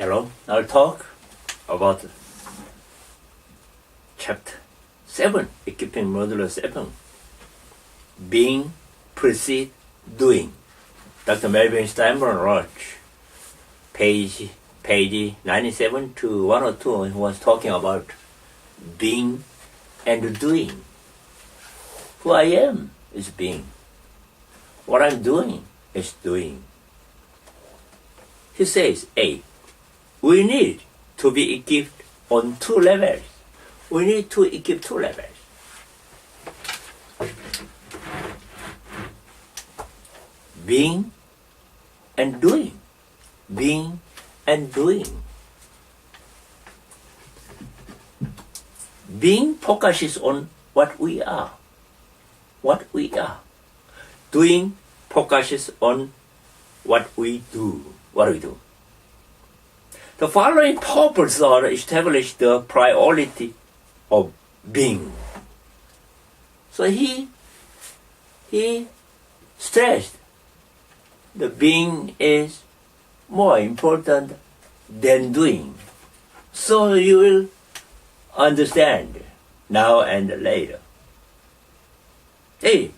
Hello, I'll talk about chapter 7, equipping module 7. Being precedes doing. Dr. Melvin Steinborn wrote, page 97 to 102, he was talking about being and doing. Who I am is being. What I'm doing is doing. He says, A, we need to be equipped on two levels. We need to equip two levels. Being and doing. Being and doing. Being focuses on what we are. What we are. Doing focuses on what we do. What do we do? The following powerful thought established the priority of being. So he stressed the being is more important than doing. So you will understand now and later. Hey,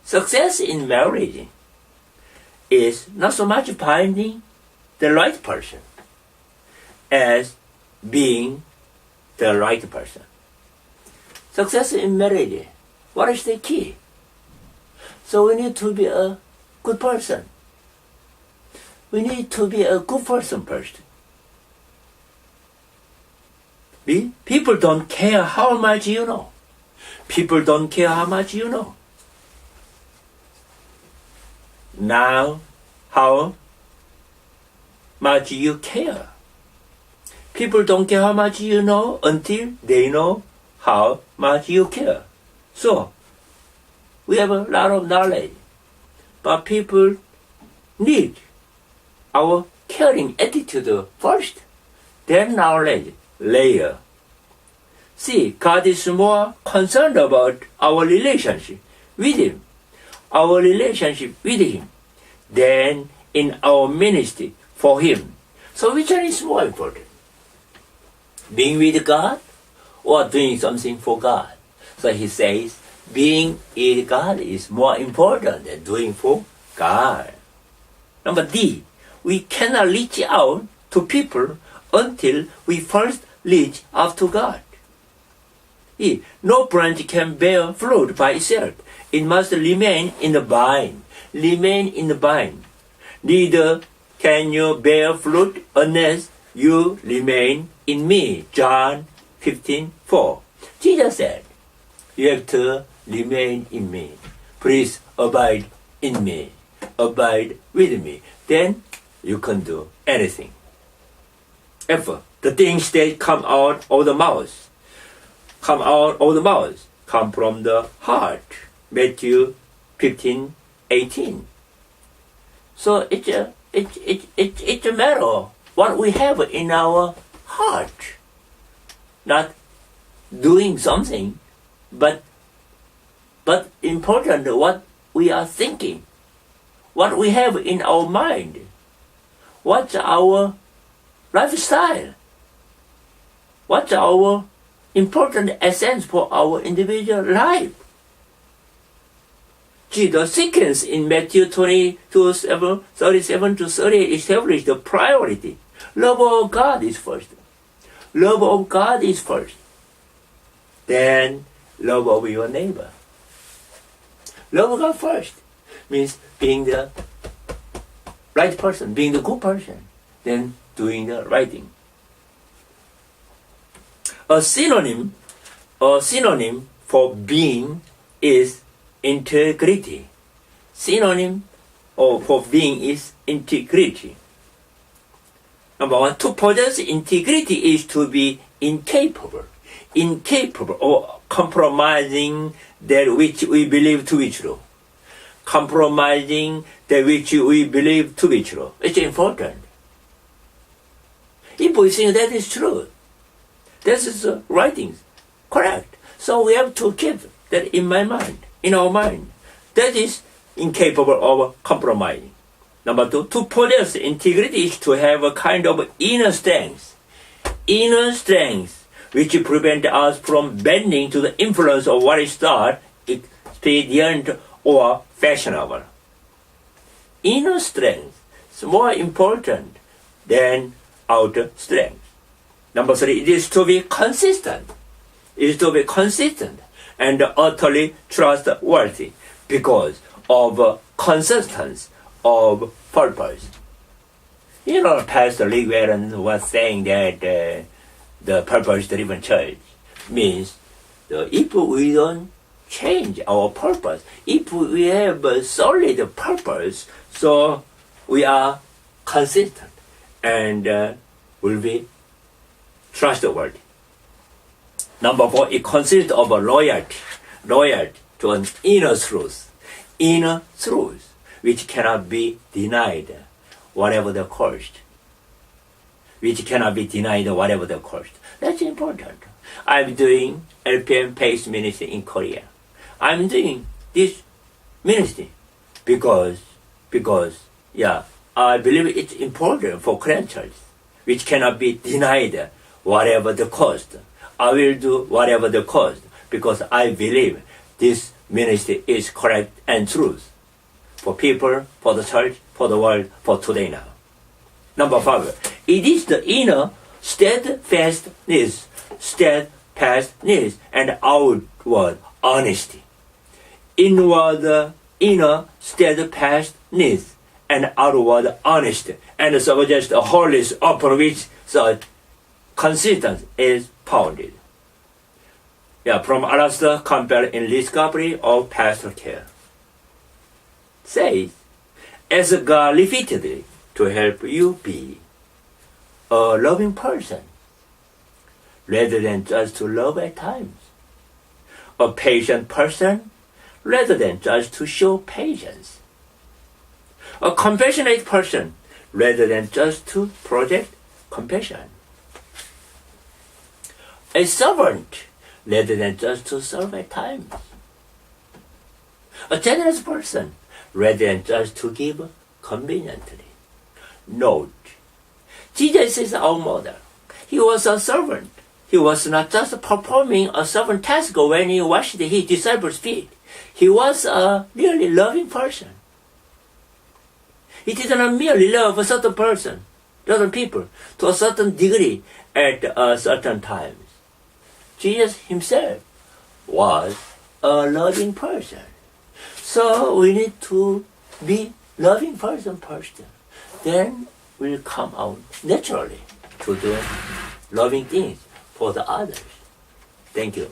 success in marriage is not so much finding the right person as being the right person. Success in marriage, what is the key? So we need to be a good person. We need to be a good person first. People don't care how much you know. People don't care how much you know. Now, how much you care. People don't care how much you know until they know how much you care. So, we have a lot of knowledge, but people need our caring attitude first, then knowledge later. See, God is more concerned about our relationship with Him, our relationship with Him, than in our ministry for Him. So which one is more important? Being with God or doing something for God? So he says, being with God is more important than doing for God. Number D, we cannot reach out to people until we first reach out to God. E, no branch can bear fruit by itself. It must remain in the vine. Remain in the vine. Neither can you bear fruit unless you remain in me. John 15:4. Jesus said, you have to remain in me. Please abide in me. Abide with me. Then you can do anything. F, the things that come out of the mouth. Come out of the mouth. Come from the heart. Matthew 15:18. So it's a matter of what we have in our heart. Not doing something, but important what we are thinking, what we have in our mind, what's our lifestyle, what's our important essence for our individual life. Gee, the sequence in Matthew 22:37 to 38 established the priority. Love of God is first. Love of God is first. Then love of your neighbor. Love of God first means being the right person, being the good person, then doing the right thing. A synonym for being is integrity. Synonym for being is integrity. Number one, to possess integrity is to be incapable of compromising that which we believe to be true. Compromising that which we believe to be true. It's important. If we think that is true, that is the right thing, correct. So we have to keep that in our mind. That is incapable of compromising. Number 2, to possess integrity is to have a kind of inner strength. Inner strength, which prevent us from bending to the influence of what is thought expedient or fashionable. Inner strength is more important than outer strength. Number 3, it is to be consistent. It is to be consistent and utterly trustworthy because of consistency of purpose. You know, Pastor Rick Warren was saying that the purpose-driven church means if we don't change our purpose, if we have a solid purpose, so we are consistent and will be trustworthy. Number 4, it consists of a loyalty to an inner truth, which cannot be denied, whatever the cost. Which cannot be denied, whatever the cost. That's important. I'm doing LPM Pace Ministry in Korea. I'm doing this ministry because I believe it's important for Korean church, which cannot be denied, whatever the cost. I will do whatever the cost because I believe this ministry is correct and truth for people, for the church, for the world, for today now. Number 5, it is the inner steadfastness and outward honesty. Inner steadfastness and outward honesty, and suggest a wholeness upon which the consistency is founded. From Alastair Campbell in Discovery of Pastoral Care. Says, as God repeatedly to help you be a loving person, rather than just to love at times. A patient person, rather than just to show patience. A compassionate person, rather than just to project compassion. A servant, rather than just to serve at times. A generous person, rather than just to give conveniently. Note, Jesus is our model. He was a servant. He was not just performing a servant task when he washed his disciples' feet. He was a really loving person. He did not merely love a certain person, certain people, to a certain degree at a certain times. Jesus himself was a loving person. So we need to be loving person first. Then we'll come out naturally to do loving things for the others. Thank you.